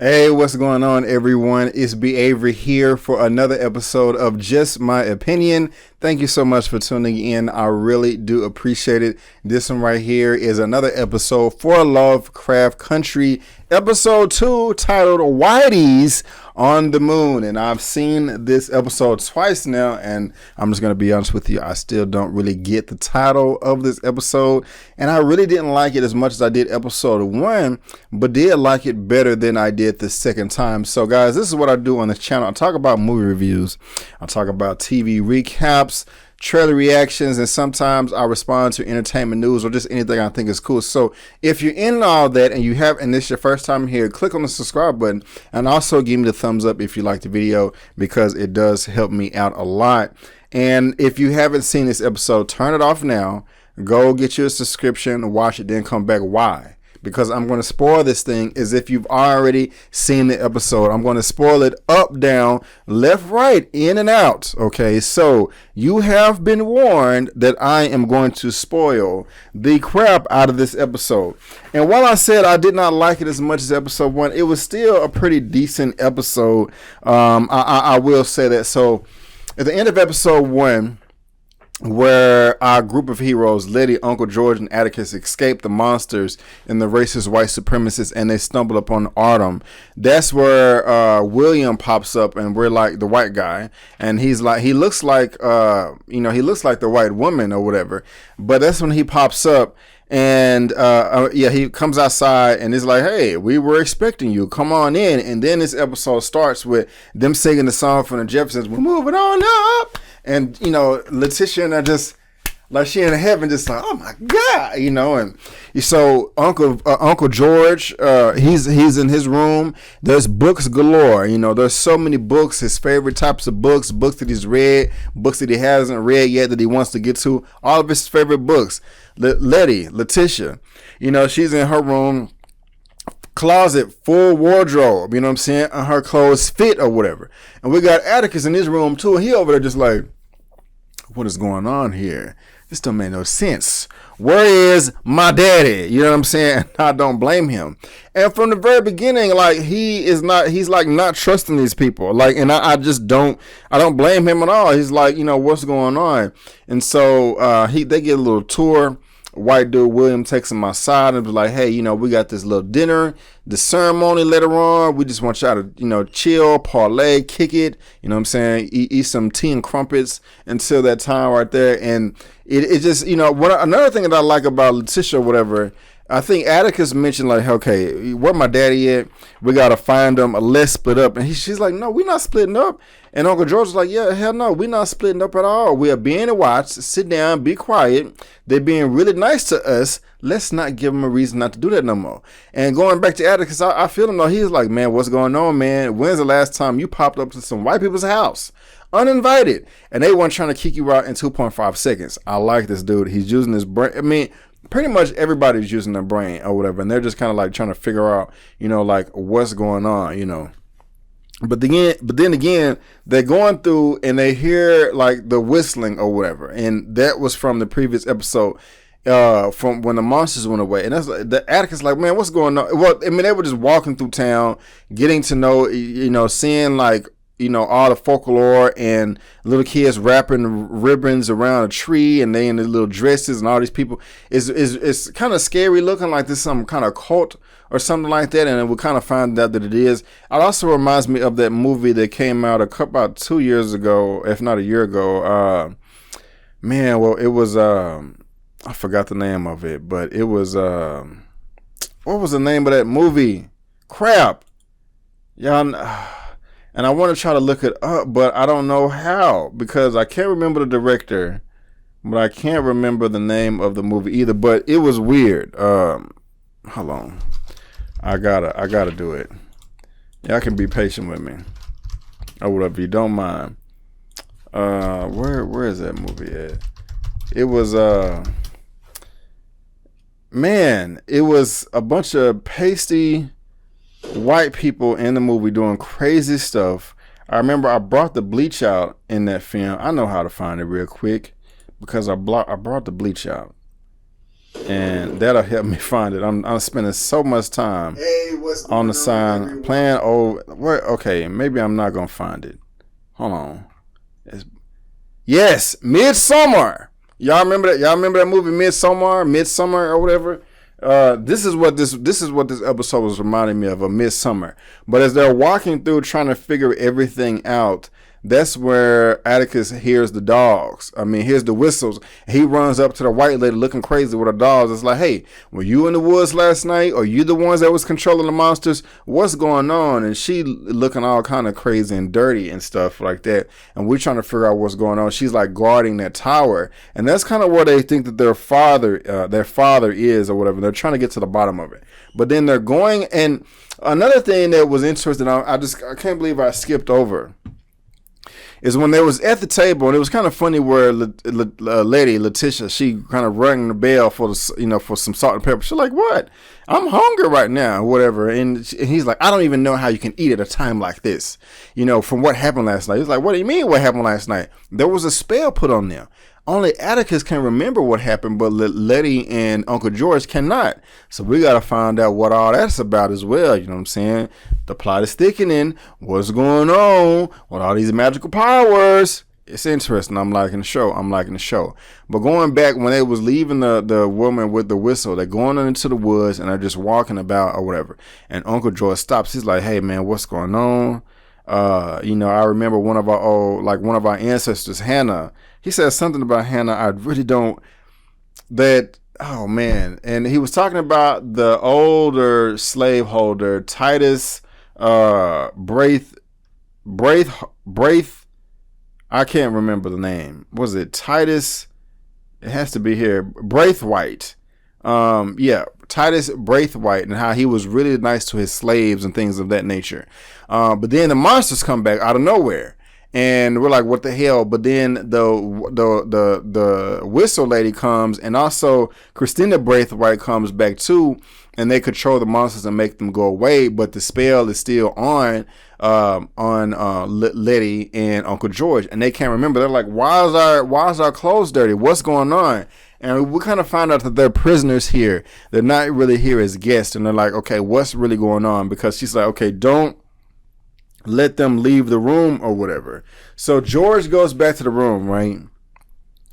Hey, what's going on, everyone? It's B. Avery here for another episode of Just My Opinion. Thank you so much for tuning in. I really do appreciate it. This one right here is another episode for Lovecraft Country, episode 2, titled Whitey's on the Moon. And I've seen this episode twice now, and I'm just going to be honest with you. I still don't really get the title of this episode, and I really didn't like it as much as I did episode 1, but did like it better than I did the second time. So guys, this is what I do on this channel. I talk about movie reviews. I talk about TV recaps, trailer reactions, and sometimes I respond to entertainment news or just anything I think is cool. So if you're in all that and this is your first time here, click on the subscribe button and also give me the thumbs up if you like the video, because it does help me out a lot. And if you haven't seen this episode, turn it off now, go get you a subscription, watch it, then come back. Why? Because I'm going to spoil this thing as if you've already seen the episode. I'm going to spoil it up, down, left, right, in, and out. Okay, so you have been warned that I am going to spoil the crap out of this episode. And while I said I did not like it as much as episode 1, it was still a pretty decent episode. I will say that. So at the end of episode 1, where our group of heroes, Letty, Uncle George, and Atticus, escape the monsters and the racist white supremacists, and they stumble upon Artem. That's where William pops up, and we're like the white guy, and he looks like he looks like the white woman or whatever. But that's when he pops up. And he comes outside and is like, hey, we were expecting you, come on in. And then this episode starts with them singing the song from the Jeffersons, we're moving on up. And Letitia and I just like, she in heaven, just like, oh my God, and so Uncle George, he's in his room. There's books galore. There's so many books, his favorite types of books that he's read, books that he hasn't read yet that he wants to get to, all of his favorite books. Letitia, she's in her room, closet, full wardrobe, you know what I'm saying? And her clothes fit or whatever. And we got Atticus in his room too. And he over there just like, what is going on here? This don't make no sense. Where is my daddy? You know what I'm saying? I don't blame him. And from the very beginning, like, he's like not trusting these people. Like, and I don't blame him at all. He's like, what's going on? And so they get a little tour. White dude William takes him outside and be like, hey, we got this little dinner, the ceremony later on. We just want y'all to, chill, parlay, kick it. You know what I'm saying? Eat some tea and crumpets until that time right there. And it just, another thing that I like about Letitia or whatever, I think Atticus mentioned like, okay, where my daddy at? We got to find him. Let's split up. And she's like, no, we're not splitting up. And Uncle George was like, yeah, hell no, we're not splitting up at all. We are being watched. Sit down, be quiet. They're being really nice to us. Let's not give them a reason not to do that no more. And going back to Atticus, I feel him though. He's like, man, what's going on, man? When's the last time you popped up to some white people's house uninvited and they weren't trying to kick you out in 2.5 seconds? I like this dude. He's using his brain. I mean, pretty much everybody's using their brain or whatever, and they're just kind of like trying to figure out, like what's going on, But then again, they're going through and they hear like the whistling or whatever, and that was from the previous episode, from when the monsters went away. And that's like, the Atticus like, man, what's going on? Well, I mean, they were just walking through town, getting to know, seeing like, all the folklore and little kids wrapping ribbons around a tree and they in their little dresses and all these people. It's kind of scary looking, like this some kind of cult or something like that. And we kind of find out that it is. It also reminds me of that movie that came out about 2 years ago, if not a year ago. It was, I forgot the name of it, but it was, what was the name of that movie? Crap. Y'all. And I want to try to look it up, but I don't know how, because I can't remember the director, but I can't remember the name of the movie either. But it was weird. Hold on, I gotta do it. Y'all can be patient with me, or whatever, if you don't mind. Where is that movie at? It was it was a bunch of pasty white people in the movie doing crazy stuff. I remember I brought the bleach out in that film. I know how to find it real quick because I brought the bleach out. and that'll help me find it. I'm spending so much time on the sign playing old. Okay, maybe I'm not gonna find it. Hold on. Yes, Midsummer. Y'all remember that? Y'all remember that movie Midsummer or whatever? This is what this episode was reminding me of, a Midsummer. But as they're walking through trying to figure everything out, that's where Atticus hears the dogs. Hears the whistles. He runs up to the white lady looking crazy with her dogs. It's like, hey, were you in the woods last night? Are you the ones that was controlling the monsters? What's going on? And she looking all kind of crazy and dirty and stuff like that. And we're trying to figure out what's going on. She's like guarding that tower. And that's kind of where they think that their father is or whatever. They're trying to get to the bottom of it. But then they're going. And another thing that was interesting, I can't believe I skipped over, is when they was at the table, and it was kind of funny where lady Letitia, she kind of rang the bell for for some salt and pepper. She's like, "What? I'm hungry right now," whatever. And he's like, "I don't even know how you can eat at a time like this, from what happened last night." He's like, "What do you mean? What happened last night? There was a spell put on them. Only Atticus can remember what happened, but Letty and Uncle George cannot. So we got to find out what all that's about as well." You know what I'm saying? The plot is thickening. What's going on with all these magical powers? It's interesting. I'm liking the show. But going back, when they was leaving the woman with the whistle, they're going into the woods and they're just walking about or whatever. And Uncle George stops. He's like, "Hey man, what's going on?" I remember one of our ancestors, Hannah. He said something about Hannah. I really don't. Oh man! And he was talking about the older slaveholder, Titus Braith. I can't remember the name. Was it Titus? It has to be here. Braithwaite. Titus Braithwaite, and how he was really nice to his slaves and things of that nature. But then the monsters come back out of nowhere. And we're like, what the hell? But then the whistle lady comes, and also Christina Braithwaite comes back too, and they control the monsters and make them go away. But the spell is still on Letty and Uncle George, and they can't remember. They're like, why is our clothes dirty? What's going on? And we kind of find out that they're prisoners here. They're not really here as guests, and they're like, okay, what's really going on? Because she's like, okay, don't let them leave the room or whatever. So George goes back to the room, right?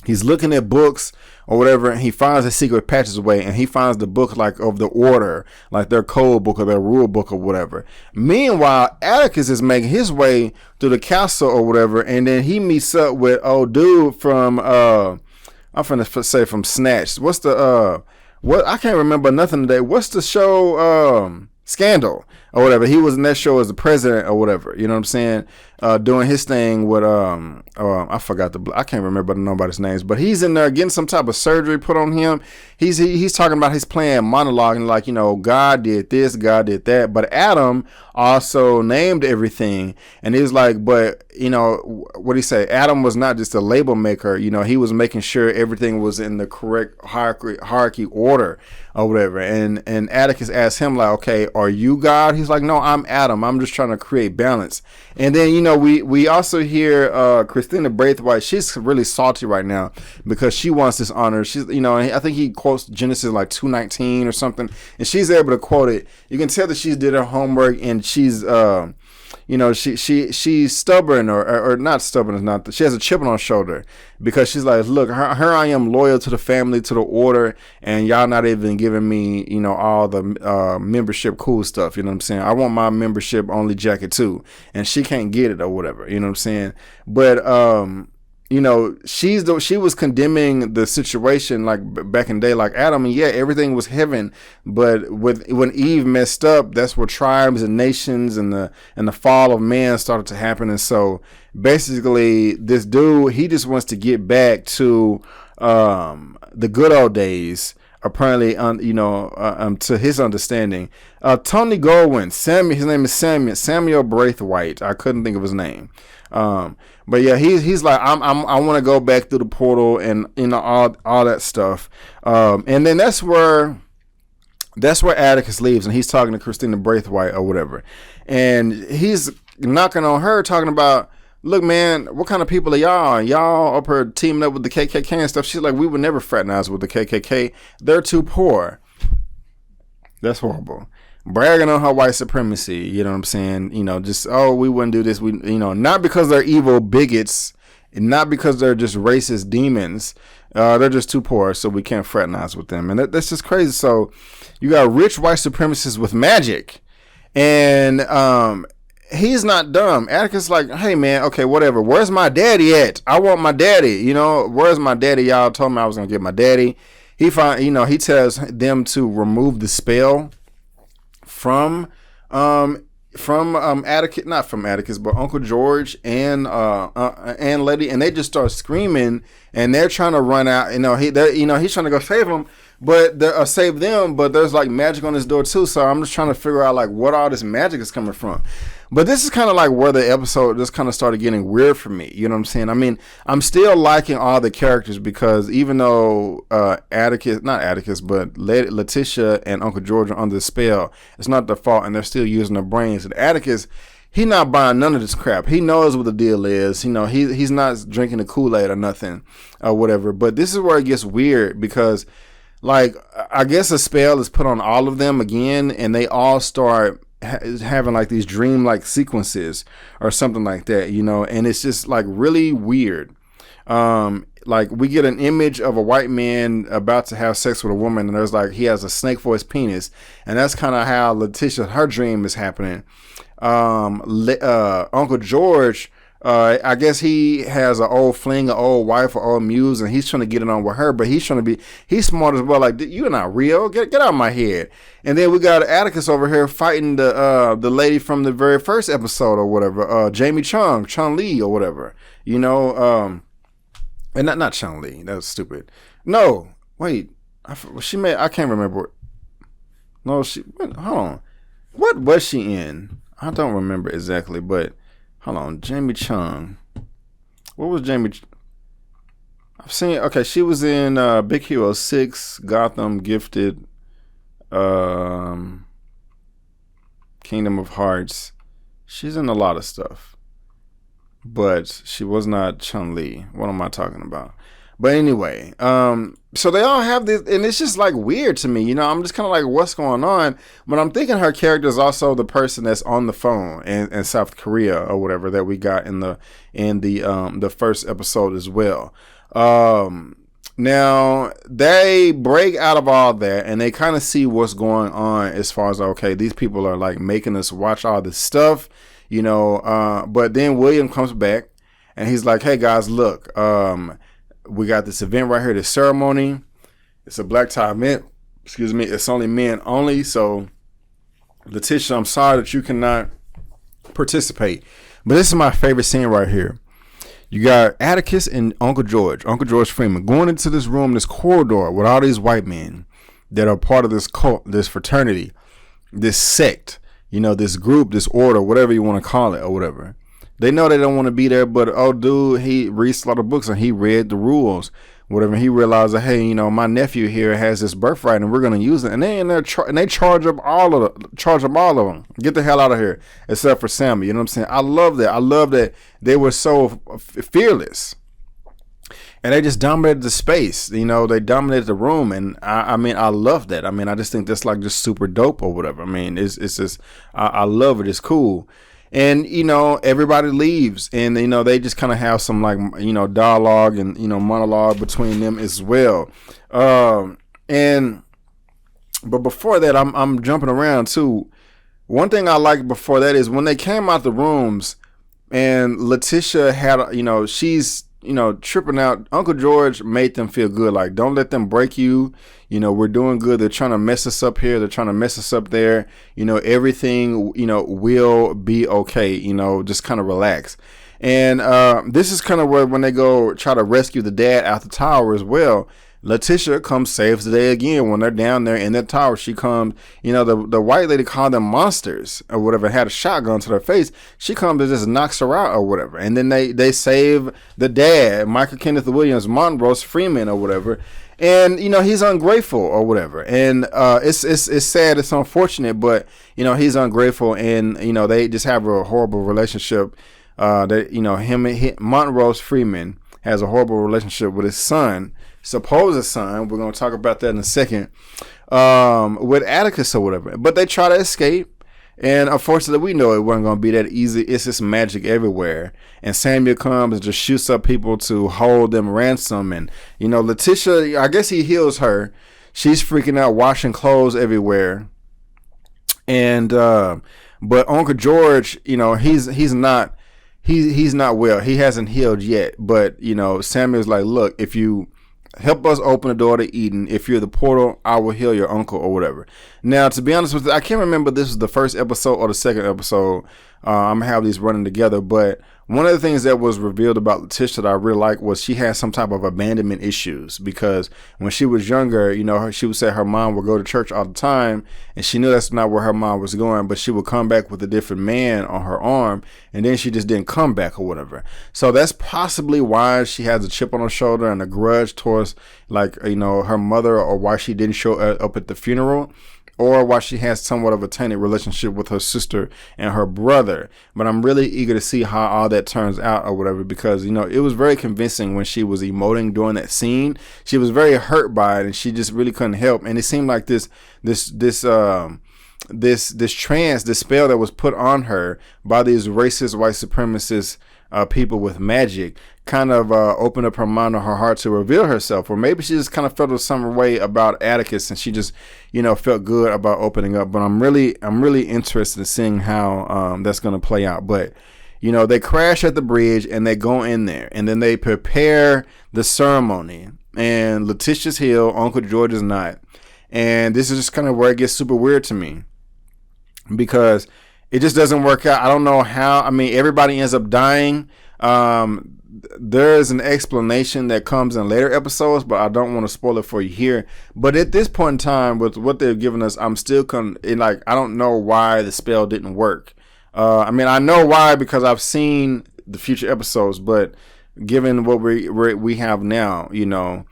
He's looking at books or whatever, and he finds a secret passageway, and he finds the book like of the order, like their code book or their rule book or whatever. Meanwhile, Atticus is making his way to the castle or whatever, and then he meets up with old dude from I'm finna say from Snatched. What's the I can't remember nothing today. What's the show? Scandal or whatever. He was in that show as the president or whatever. You know what I'm saying? Doing his thing with I can't remember nobody's names, but he's in there getting some type of surgery put on him. He's talking about his plan, monologuing like, God did this, God did that, but Adam also named everything, and he's like, but what do you say? Adam was not just a label maker. He was making sure everything was in the correct hierarchy order or whatever. And Atticus asked him like, okay, are you God? He's like, no, I'm Adam. I'm just trying to create balance. And then we also hear Christina Braithwaite. She's really salty right now because she wants this honor. She's I think he quotes Genesis like 2:19 or something, and she's able to quote it. You can tell that she did her homework, and she's she's stubborn or not stubborn is not. She has a chip on her shoulder because she's like, look, here I am, loyal to the family, to the order, and y'all not even giving me all the membership cool stuff. You know what I'm saying? I want my membership only jacket too, and she can't get it or whatever. You know what I'm saying? But she was condemning the situation like back in the day, like Adam, and everything was heaven, but when Eve messed up, that's where tribes and nations and the fall of man started to happen. And so basically this dude, he just wants to get back to the good old days, apparently, to his understanding. Tony Goldwyn, his name is Samuel Braithwaite. I couldn't think of his name. But yeah, he's like, I want to go back through the portal and all that stuff. And then that's where Atticus leaves, and he's talking to Christina Braithwaite or whatever, and he's knocking on her, talking about, look, man, what kind of people are y'all? Y'all up here teaming up with the KKK and stuff. She's like, we would never fraternize with the KKK. They're too poor. That's horrible. Bragging on her white supremacy, you know what I'm saying? You know, just, oh, we wouldn't do this. We, you know, not because they're evil bigots, and not because they're just racist demons. They're just too poor, so we can't fraternize with them. And that's just crazy. So you got rich white supremacists with magic. And he's not dumb. Atticus like, hey, man, okay, whatever. Where's my daddy at? I want my daddy. You know, where's my daddy? Y'all told me I was going to get my daddy. He tells them to remove the spell from Atticus, not from Atticus, but Uncle George and Letty, and they just start screaming, and they're trying to run out. He's trying to go save them, but save them. But there's like magic on his door too. So I'm just trying to figure out like what all this magic is coming from. But this is kind of like where the episode just kind of started getting weird for me. You know what I'm saying? I mean, I'm still liking all the characters because even though Letitia and Uncle George are under the spell, it's not their fault, and they're still using their brains. And Atticus, he's not buying none of this crap. He knows what the deal is. You know, he's not drinking the Kool-Aid or nothing or whatever. But this is where it gets weird because, like, I guess a spell is put on all of them again, and they all start having like these dream-like sequences or something like that, you know, and it's just like really weird. Like we get an image of a white man about to have sex with a woman, and there's like he has a snake for his penis, and that's kind of how Letitia, her dream is happening. Uncle George, I guess he has an old fling, an old wife, an old muse, and he's trying to get it on with her, but he's smart as well. Like, you're not real. Get out of my head. And then we got Atticus over here fighting the lady from the very first episode or whatever, Jamie Chun-Li or whatever, you know, and not Chun-Li. That was stupid. No, wait, I can't remember. No, hold on. What was she in? I don't remember exactly, but hold on, Jamie Chung. What was Jamie? I've seen. Okay, she was in Big Hero 6, Gotham, Gifted, Kingdom of Hearts. She's in a lot of stuff, but she was not Chun-Li. What am I talking about? But anyway, so they all have this, and it's just like weird to me, you know. I'm just kind of like, what's going on? But I'm thinking her character is also the person that's on the phone in South Korea or whatever that we got in the first episode as well. Now they break out of all that, and they kind of see what's going on as far as, okay, these people are like making us watch all this stuff, you know. But then William comes back, and he's like, hey guys, look, we got this event right here, this ceremony. It's a black tie event. Excuse me. It's only men only. So, Letitia, I'm sorry that you cannot participate. But this is my favorite scene right here. You got Atticus and Uncle George Freeman, going into this room, this corridor with all these white men that are part of this cult, this fraternity, this sect, you know, this group, this order, whatever you want to call it or whatever. They know they don't want to be there, but oh, dude, he reads a lot of books and he read the rules, whatever. He realized that, hey, you know, my nephew here has this birthright and we're gonna use it. And they in there and they charge up all of them. Get the hell out of here, except for Sammy. You know what I'm saying? I love that. I love that they were so fearless, and they just dominated the space. You know, they dominated the room, and I mean, I love that. I mean, I just think that's like just super dope or whatever. I mean, it's just I love it. It's cool. And, you know, everybody leaves, and, you know, they just kind of have some, like, you know, dialogue and, you know, monologue between them as well. But before that, I'm jumping around too. One thing I like before that is when they came out the rooms and Letitia had, you know, she's, you know, tripping out. Uncle George made them feel good. Like, don't let them break you. You know, we're doing good. They're trying to mess us up here. They're trying to mess us up there. You know, everything, you know, will be okay. You know, just kind of relax. And this is kind of where when they go try to rescue the dad out the tower as well, Letitia comes, saves the day again. When they're down there in that tower, she comes, you know, the white lady called them monsters or whatever, had a shotgun to their face. She comes and just knocks her out or whatever. And then they save the dad, Michael Kenneth Williams, Monrose Freeman or whatever. And, you know, he's ungrateful or whatever. And it's sad, it's unfortunate, but, you know, he's ungrateful, and, you know, they just have a horrible relationship that, you know, Montrose Freeman has a horrible relationship with his son, supposed son. We're going to talk about that in a second, with Atticus or whatever. But they try to escape. And unfortunately, we know it wasn't going to be that easy. It's just magic everywhere. And Samuel comes and just shoots up people to hold them ransom. And, you know, Letitia, I guess he heals her. She's freaking out, washing clothes everywhere. And, but Uncle George, you know, he's not well. He hasn't healed yet. But, you know, Samuel's like, look, if you help us open the door to Eden, if you're the portal, I will heal your uncle or whatever. Now, to be honest with you, I can't remember if this was the first episode or the second episode. I'm gonna have these running together, but one of the things that was revealed about Letitia that I really like was she had some type of abandonment issues, because when she was younger, you know, she would say her mom would go to church all the time, and she knew that's not where her mom was going, but she would come back with a different man on her arm, and then she just didn't come back or whatever. So that's possibly why she has a chip on her shoulder and a grudge towards, like, you know, her mother, or why she didn't show up at the funeral, or why she has somewhat of a tainted relationship with her sister and her brother. But I'm really eager to see how all that turns out or whatever, because, you know, it was very convincing when she was emoting during that scene. She was very hurt by it, and she just really couldn't help. And it seemed like this trance, this spell that was put on her by these racist white supremacist people with magic kind of opened up her mind or her heart to reveal herself. Or maybe she just kind of felt a some way about Atticus, and she just, you know, felt good about opening up. But I'm really interested in seeing how that's going to play out. But, you know, they crash at the bridge and they go in there, and then they prepare the ceremony, and Letitia's healed, Uncle George is not. And this is just kind of where it gets super weird to me, because it just doesn't work out. I don't know how. I mean, everybody ends up dying. There is an explanation that comes in later episodes, but I don't want to spoil it for you here. But at this point in time, with what they've given us, I'm still I don't know why the spell didn't work. I mean, I know why, because I've seen the future episodes, but given what we have now, you know,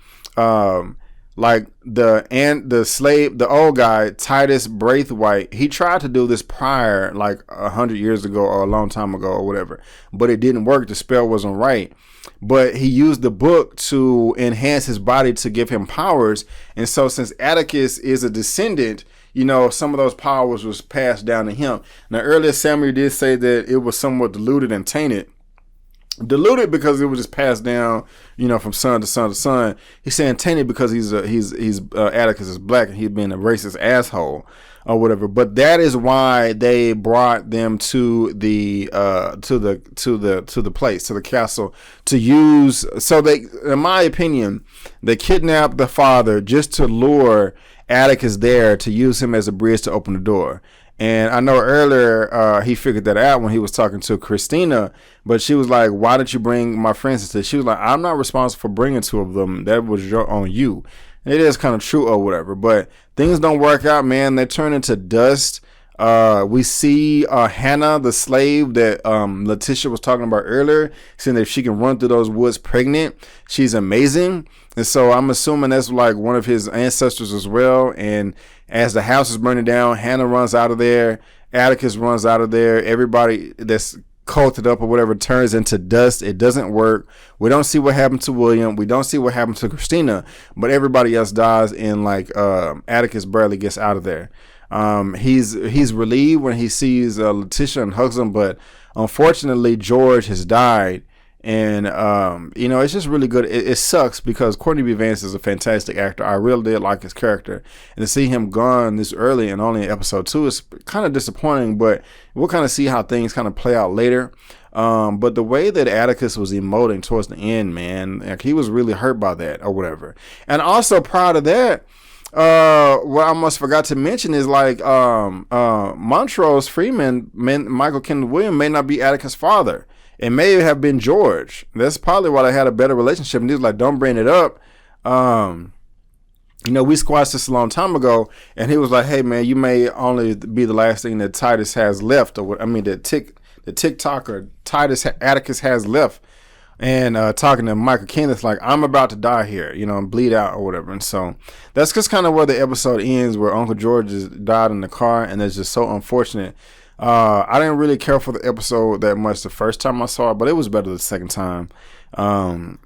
like the old guy, Titus Braithwaite, he tried to do this prior, like 100 years ago or a long time ago or whatever, but it didn't work. The spell wasn't right. But he used the book to enhance his body to give him powers. And so since Atticus is a descendant, you know, some of those powers was passed down to him. Now, earlier Samuel did say that it was somewhat diluted and tainted. Diluted because it was just passed down, you know, from son to son to son. He's saying tainted because Atticus is black and he's being a racist asshole or whatever. But that is why they brought them to the place, to the castle, to use. So they, in my opinion, they kidnapped the father just to lure Atticus there, to use him as a bridge to open the door. And I know earlier he figured that out when he was talking to Christina, but she was like, why did you bring my friends into this? She was like, I'm not responsible for bringing two of them. That was on you. And it is kind of true or whatever, but things don't work out, man. They turn into dust. We see Hannah, the slave that Letitia was talking about earlier, saying that if she can run through those woods pregnant, she's amazing. And so I'm assuming that's like one of his ancestors as well. And as the house is burning down, Hannah runs out of there. Atticus runs out of there. Everybody that's culted up or whatever turns into dust. It doesn't work. We don't see what happened to William. We don't see what happened to Christina, but everybody else dies, and like Atticus barely gets out of there. He's relieved when he sees Letitia and hugs him, but unfortunately George has died. And, you know, it's just really good. It sucks because Courtney B. Vance is a fantastic actor. I really did like his character. And to see him gone this early and only in episode 2 is kind of disappointing, but we'll kind of see how things kind of play out later. But the way that Atticus was emoting towards the end, man, like he was really hurt by that or whatever. And also prior to that, what I almost forgot to mention is like Montrose Freeman, Michael Kenneth Williams may not be Atticus' father. It may have been George. That's probably why they had a better relationship. And he was like, don't bring it up. You know, we squashed this a long time ago. And he was like, hey, man, you may only be the last thing that Titus has left. Or what I mean, the TikToker Titus Atticus has left. And talking to Michael Kenneth, like, I'm about to die here, you know, and bleed out or whatever. And so that's just kind of where the episode ends, where Uncle George died in the car. And it's just so unfortunate. I didn't really care for the episode that much the first time I saw it, but it was better the second time. And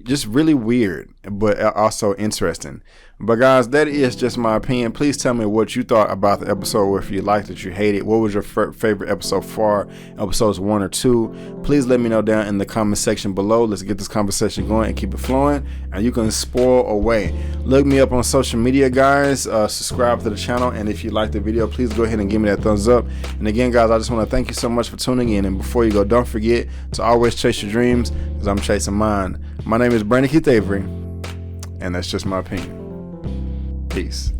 just really weird, but also interesting. But guys, that is just my opinion. Please tell me what you thought about the episode, or if you liked it, you hated it. What was your favorite episode for episodes 1 or 2? Please let me know down in the comment section below. Let's get this conversation going and keep it flowing, and you can spoil away. Look me up on social media, guys. Subscribe to the channel, and if you like the video, please go ahead and give me that thumbs up. And again, guys, I just want to thank you so much for tuning in. And before you go, don't forget to always chase your dreams, because I'm chasing mine. My name is Brandon Keith Avery, and that's just my opinion. Peace.